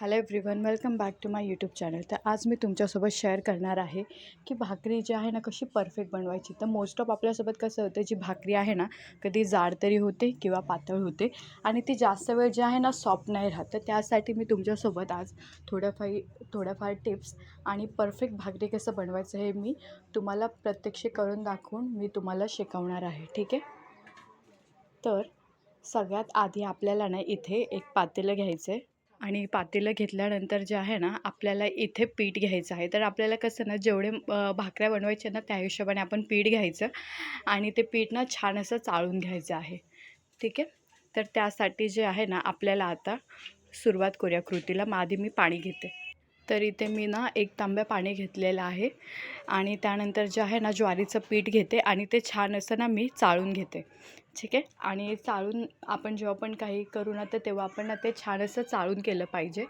Hello everyone, welcome back to my YouTube channel. तर आज मी तुमच्यासोबत शेअर करणार आहे की भाकरी जी आहे ना कशी परफेक्ट बनवायची. तर मोस्ट ऑफ आपल्यासोबत कसं होतं, जी भाकरी आहे ना कधी जाड तरी होते किंवा पातळ होते आणि ती जास्त वेळ जी आहे ना सॉफ्ट नाही राहत. तर त्यासाठी मी तुमच्यासोबत आज थोड्याफार टिप्स आणि परफेक्ट भाकरी कसं बनवायचं हे मी तुम्हाला प्रत्यक्ष करून दाखवून मी तुम्हाला शिकवणार आहे. ठीक आहे. तर सगळ्यात आधी आपल्याला ना इथे एक पातेलं घ्यायचं आहे आणि पातेलं घेतल्यानंतर जे आहे ना आपल्याला इथे पीठ घ्यायचं आहे. तर आपल्याला कसं ना जेवढे भाकऱ्या बनवायचे ना त्या हिशोबाने आपण पीठ घ्यायचं आणि ते पीठ ना छान असं चाळून घ्यायचं आहे. ठीक आहे. तर त्यासाठी जे आहे ना आपल्याला आता सुरुवात करूया कृतीला. मग आधी मी पाणी घेते. तर इथे मी ना 1 तांब्या पाणी घेतलेलं आहे आणि त्यानंतर जे आहे ना ज्वारीचं पीठ घेते आणि ते छान असं ना मी चाळून घेते. ठीक आहे. आणि चाळून आपण जेव्हा पण काही करू ना तर तेव्हा आपण ना ते छान असं चाळून केलं पाहिजे.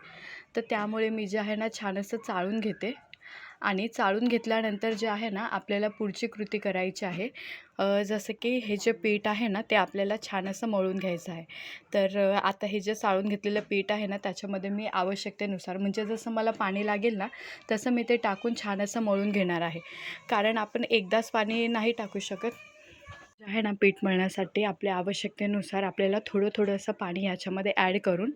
तर त्यामुळे मी जे आहे ना छान असं चाळून घेते आणि चाळून घेतल्यानंतर जे आहे ना आपल्याला पुढची कृती करायची आहे. जसं की हे जे पीठ आहे ना ते आपल्याला छान असं मळून घ्यायचं आहे. तर आता हे जे चाळून घेतलेलं पीठ आहे ना त्याच्यामध्ये मी आवश्यकतेनुसार म्हणजे जसं मला पाणी लागेल ना तसं मी ते टाकून छान असं मळून घेणार आहे. कारण आपण एकदाच पाणी नाही टाकू शकत. जे आहे ना पीठ मळण्यासाठी आपल्या आवश्यकतेनुसार आपल्याला थोडं असं पाणी याच्यामध्ये ॲड करून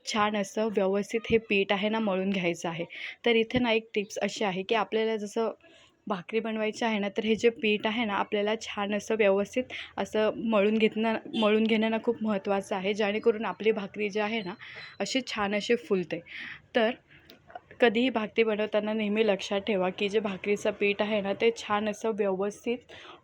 छान असं व्यवस्थित हे पीठ आहे ना मळून घ्यायचं आहे. तर इथे ना एक टिप्स अशी आहे की आपल्याला जसं भाकरी बनवायची आहे ना तर हे जे पीठ आहे ना आपल्याला छान असं व्यवस्थित असं मळून घेणं ना खूप महत्त्वाचं आहे, जेणेकरून आपली भाकरी जी आहे ना अशी छान अशी फुलते. तर कधीही भाकरी बनवताना नेहमी लक्षात ठेवा की जे भाकरीचं पीठ आहे ना ते छान असं व्यवस्थित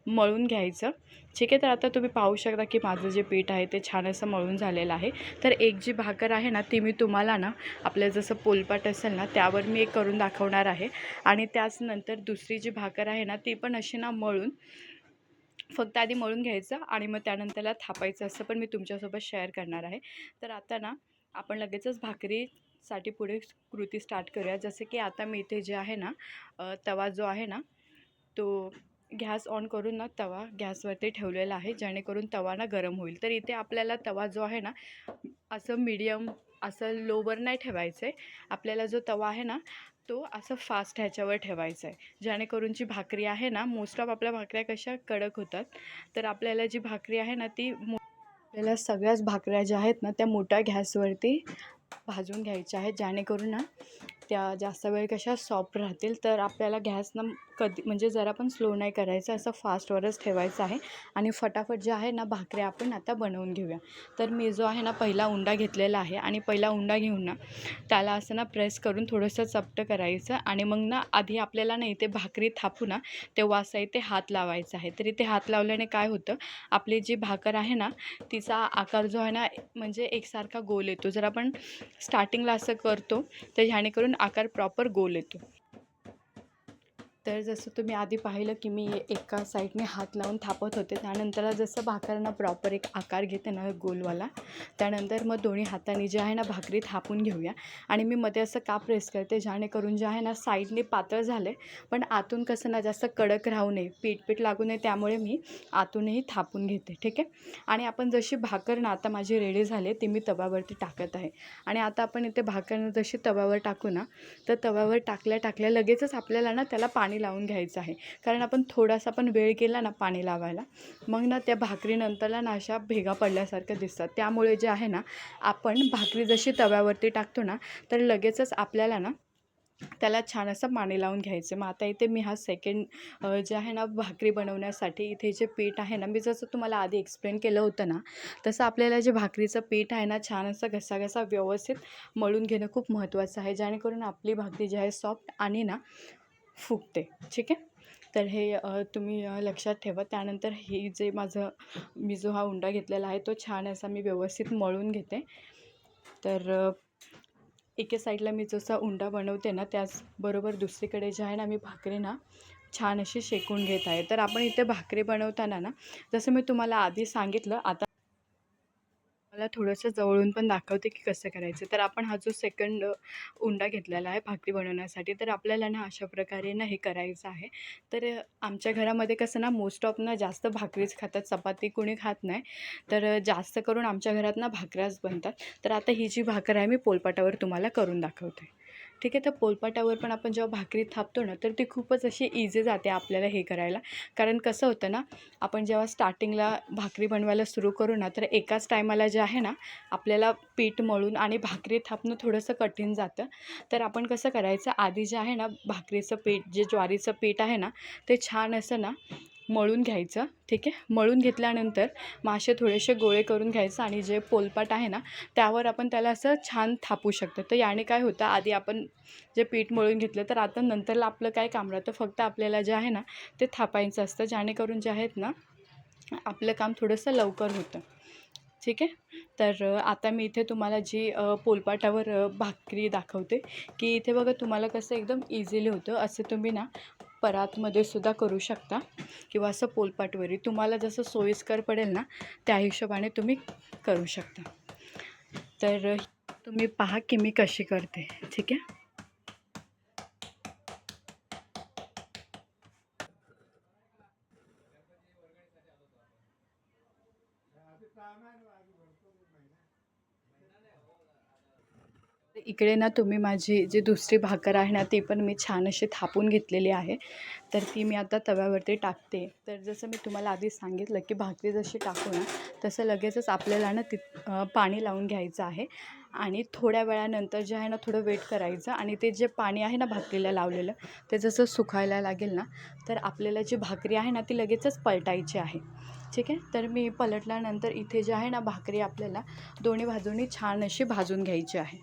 मळून घ्यायचं. ठीक आहे. तर आता तुम्ही पाहू शकता की माझं जे पीठ आहे ते छान असं मळून झालेलं आहे. तर एक जी भाकर आहे ना ती मी तुम्हाला ना आपलं जसं पोलपाट असेल ना त्यावर मी एक करून दाखवणार आहे आणि त्याच नंतर दुसरी जी भाकर आहे ना ती पण अशी ना मळून फक्त आधी मळून घ्यायचं आणि मग त्यानंतरला थापायचं, असं पण मी तुमच्यासोबत शेअर करणार आहे. तर आता ना आपण लगेचच भाकरीसाठी पुढे कृती स्टार्ट करूया. जसं की आता मी इथे जे आहे ना तवा जो आहे ना तो गॅस ऑन करून ना तवा गॅसवरती ठेवलेला आहे, जेणेकरून तवा ना गरम होईल. तर इथे आपल्याला तवा जो आहे ना असं मीडियम असं लोवर नाही ठेवायचं आहे. आपल्याला जो तवा आहे ना तो असं फास्ट ह्याच्यावर ठेवायचा आहे, जेणेकरून जी भाकरी आहे ना मोस्ट ऑफ आपल्या भाकऱ्या कशा कडक होतात. तर आपल्याला जी भाकरी आहे ना आपल्याला सगळ्याच भाकऱ्या ज्या आहेत ना त्या मोठ्या गॅसवरती भाजून घ्यायच्या आहेत, जेणेकरून ना त्या जास्त वेळ कशा सॉफ्ट राहतील. तर आपल्याला गॅस ना कधी म्हणजे जरा पण स्लो नाही करायचं, असं फास्टवरच ठेवायचं आहे आणि फटाफट जे आहे ना भाकऱ्या आपण आता बनवून घेऊया. तर मी जो आहे ना पहिला उंडा घेतलेला आहे आणि पहिला उंडा घेऊन ना त्याला असं ना प्रेस करून थोडंसं चपटं करायचं आणि मग ना आधी आपल्याला ना इथे भाकरी थापू ना तेव्हा असं इथे हात लावायचा आहे. तर इथे हात लावल्याने काय होतं, आपली जी भाकर आहे ना तिचा आकार जो आहे ना म्हणजे एकसारखा गोल येतो. जर आपण स्टार्टिंगला असं करतो तर ह्यानेकरून आकार प्रॉपर गोल येतो. तर जसं तुम्ही आधी पाहिलं की मी एका साईडने हात लावून थापत होते, त्यानंतर जसं भाकरना प्रॉपर एक आकार घेते ना गोलवाला, त्यानंतर मग दोन्ही हातांनी जे आहे ना भाकरी थापून घेऊया. आणि मी मध्ये असं का प्रेस करते, जेणेकरून जे आहे ना साईडने पातळ झाले पण आतून कसं ना जास्त कडक राहू नये, पीठ लागू नये, त्यामुळे मी आतूनही थापून घेते. ठीक आहे. आणि आपण जशी भाकर ना आता माझी रेडी झाली ती मी तव्यावरती टाकत आहे आणि आता आपण इथे भाकर जशी तव्यावर टाकू ना तर तव्यावर टाकल्या लगेचच आपल्याला ना त्याला पाणी लावून घ्यायचं आहे. कारण आपण थोडासा पण वेळ केला ना पाणी लावायला, मग ना त्या भाकरीनंतरला ना अशा भेगा पडल्यासारख्या दिसतात. त्यामुळे जे आहे ना आपण भाकरी जशी तव्यावरती टाकतो ना तर लगेचच आपल्याला ना त्याला छान असं पाणी लावून घ्यायचं. मग आता इथे मी हा सेकंड जे आहे ना भाकरी बनवण्यासाठी इथे जे पीठ आहे ना मी जसं तुम्हाला आधी एक्सप्लेन केलं होतं ना तसं आपल्याला जे भाकरीचं पीठ आहे ना छान असं घसा व्यवस्थित मळून घेणं खूप महत्त्वाचं आहे, जेणेकरून आपली भाकरी जी आहे सॉफ्ट आणि ना फुगते. ठीक आहे. तर हे तुम्ही लक्षात ठेवा. त्यानंतर ही जे मी जो हा उंडा घेतलेला आहे तो छान असा मी व्यवस्थित मळून घेते. तर एके साईडला मी जसा उंडा बनवते ना त्याचबरोबर दुसरीकडे जे आहे ना मी भाकरी ना छान अशी शेकून घेत आहे. तर आपण इथे भाकरी बनवताना ना जसं मी तुम्हाला आधी सांगितलं, आता मला थोडंसं जवळून पण दाखवते की कसं करायचं. तर आपण हा जो सेकंड उंडा घेतलेला आहे भाकरी बनवण्यासाठी, तर आपल्याला ना अशा प्रकारे ना हे करायचं आहे. तर आमच्या घरामध्ये कसं ना मोस्ट ऑफ ना जास्त भाकरीच खातात, चपाती कोणी खात नाही. तर जास्त करून आमच्या घरात ना भाकऱ्याच बनतात. तर आता ही जी भाकर आहे मी पोलपाटावर तुम्हाला करून दाखवते. ठीक आहे. तर पोलपाटावर पण आपण जेव्हा भाकरी थापतो ना, तर ती खूपच अशी इझी जाते आपल्याला हे करायला. कारण कसं होतं ना, आपण जेव्हा स्टार्टिंगला भाकरी बनवायला सुरू करू ना, तर एकाच टायमाला जे आहे ना, आपल्याला पीठ मळून आणि भाकरी थापणं थोडंसं कठीण जातं. तर आपण कसं करायचं, आधी जे आहे ना, भाकरीचं पीठ, जे ज्वारीचं पीठ आहे ना, ते छान असं ना मळून घ्यायचं. ठीक आहे. मळून घेतल्यानंतर मग असे थोडेसे गोळे करून घ्यायचं आणि जे पोलपाट आहे ना, त्यावर आपण त्याला असं छान थापू शकतो. तर याने काय होतं, आधी आपण जे पीठ मळून घेतलं, तर आता नंतरला आपलं काय काम राहतं, फक्त आपल्याला जे आहे ना, ते थापायचं असतं. जेणेकरून जे आहेत ना, आपलं काम थोडंसं लवकर होतं. ठीक आहे. तर आता मी इथे तुम्हाला जी पोलपाटावर भाकरी दाखवते, की इथे बघा तुम्हाला कसं एकदम इझिली होतं. असं तुम्ही ना परातमध्ये सुद्धा करू शकता किंवा असं पोलपाटवरही तुम्हाला जसं सोयीस्कर पडेल ना, त्या हिशोबाने तुम्ही करू शकता. तर तुम्ही पहा की मी कशी करते. ठीक आहे. इकडे ना तुम्ही माझी जी दुसरी भाकर आहे ना, ती पण मी छान अशी थापून घेतलेली आहे. तर ती मी आता तव्यावरती टाकते. तर जसं मी तुम्हाला आधी सांगितलं, की भाकरी जशी टाकू ना, तसं लगेचच आपल्याला ना पाणी लावून घ्यायचं आहे आणि थोड्या वेळानंतर जे आहे ना, थोडं वेट करायचं आणि ते जे पाणी आहे ना भाकरीला लावलेलं, ते जसं सुकायला लागेल ना, तर आपल्याला जी भाकरी आहे ना, ती लगेचच पलटायची आहे. ठीक आहे. तर मी पलटल्यानंतर इथे जे आहे ना, भाकरी आपल्याला दोन्ही बाजूंनी छान अशी भाजून घ्यायची आहे.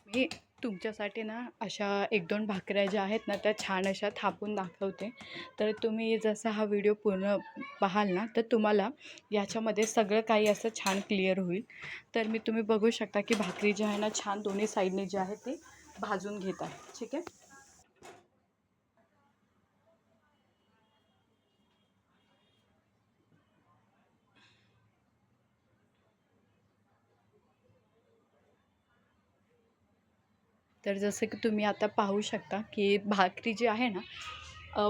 मी तुमच्यासाठी ना अशा 1-2 भाकऱ्या ज्या आहेत ना, त्या छान अशा थापून दाखवते. तर तुम्ही जसा हा व्हिडिओ पूर्ण पाहाल ना, तर तुम्हाला याच्यामध्ये सगळं काही असं छान क्लिअर होईल. तर तुम्ही बघू शकता, की भाकरी जी आहे ना, छान दोन्ही साईडने जी आहे ती भाजून घेत आहे. ठीक आहे. तर जसं की तुम्ही आता पाहू शकता, की भाकरी जी आहे ना,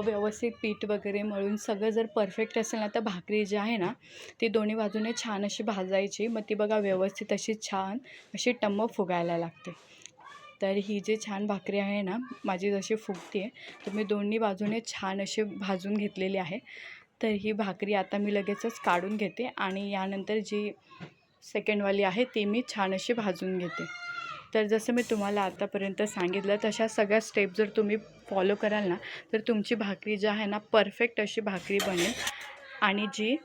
व्यवस्थित पीठ वगैरे मळून सगळं जर परफेक्ट असेल ना, तर भाकरी जी आहे ना, ती दोन्ही बाजूने छान अशी भाजायची. मग ती बघा व्यवस्थित अशी छान अशी टम्म फुगायला लागते. तर ही जी छान भाकरी आहे ना, माझी जशी फुगते आहे, तर मी दोन्ही बाजूने छान अशी भाजून घेतलेली आहे. तर ही भाकरी आता मी लगेचच काढून घेते आणि यानंतर जी सेकंडवाली आहे, ती मी छान अशी भाजून घेते. तर जसं मी तुम्हाला आतापर्यंत सांगितलं, तशा सगळ्या स्टेप जर तुम्ही फॉलो कराल ना, तर तुमची भाकरी जी आहे ना, परफेक्ट अशी भाकरी बनेल आणि जी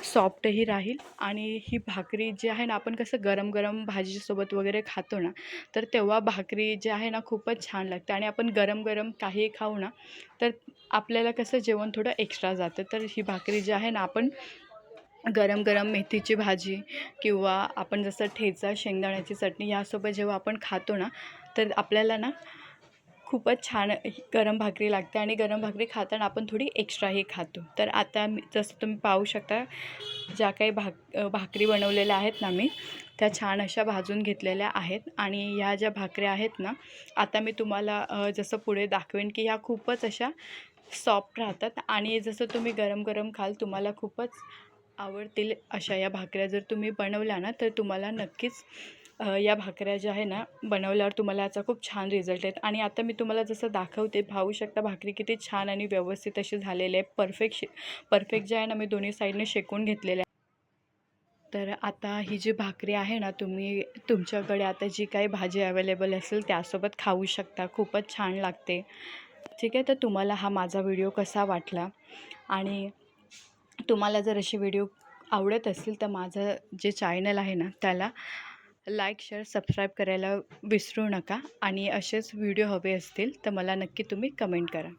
सॉफ्टही राहील. आणि ही भाकरी जी आहे ना, आपण कसं गरम-गरम भाजीसोबत वगैरे खातो ना, तर तेव्हा भाकरी जी आहे ना, खूपच छान लागते आणि आपण गरम-गरम काहीही खाऊ ना, तर आपल्याला कसं जेवण थोडं एक्स्ट्रा जातं. तर ही भाकरी जी आहे ना, आपण गरम-गरम मेथीची भाजी किंवा आपण जसं ठेचा, शेंगदाण्याची चटणी यासोबत जेव्हा आपण खातो ना, तर आपल्याला ना खूपच छान गरम भाकरी लागते आणि गरम भाकरी खाताना आपण थोडी एक्स्ट्राही खातो. तर आता जसं तुम्ही पाहू शकता, ज्या काही भाकरी बनवलेल्या आहेत ना मी, त्या छान अशा भाजून घेतलेल्या आहेत आणि ह्या ज्या भाकऱ्या आहेत ना, आता मी तुम्हाला जसं पुढे दाखवेन, की ह्या खूपच अशा सॉफ्ट राहतात आणि जसं तुम्ही गरम-गरम खाल, तुम्हाला खूपच आवडतील अशा या भाकऱ्या जर तुम्ही बनवल्या ना, तर तुम्हाला नक्कीच या भाकऱ्या ज्या आहे ना, बनवल्यावर तुम्हाला याचा खूप छान रिझल्ट आहेत. आणि आता मी तुम्हाला जसं दाखवते, पाहू शकता भाकरी किती छान आणि व्यवस्थित अशी झालेली आहे. परफेक्ट जे आहे ना, मी दोन्ही साईडने शेकून घेतलेले आहे. तर आता ही जी भाकरी आहे ना, तुम्ही तुमच्याकडे आता जी काही भाजी अवेलेबल असेल त्यासोबत खाऊ शकता. खूपच छान लागते. ठीक आहे. तर तुम्हाला हा माझा व्हिडिओ कसा वाटला आणि तुम्हाला जर असे व्हिडिओ आवडत असतील, तर माझं जे चॅनल आहे ना, त्याला लाईक, शेअर, सबस्क्राईब करायला विसरू नका आणि असेच व्हिडिओ हवे असतील तर मला नक्की तुम्ही कमेंट करा.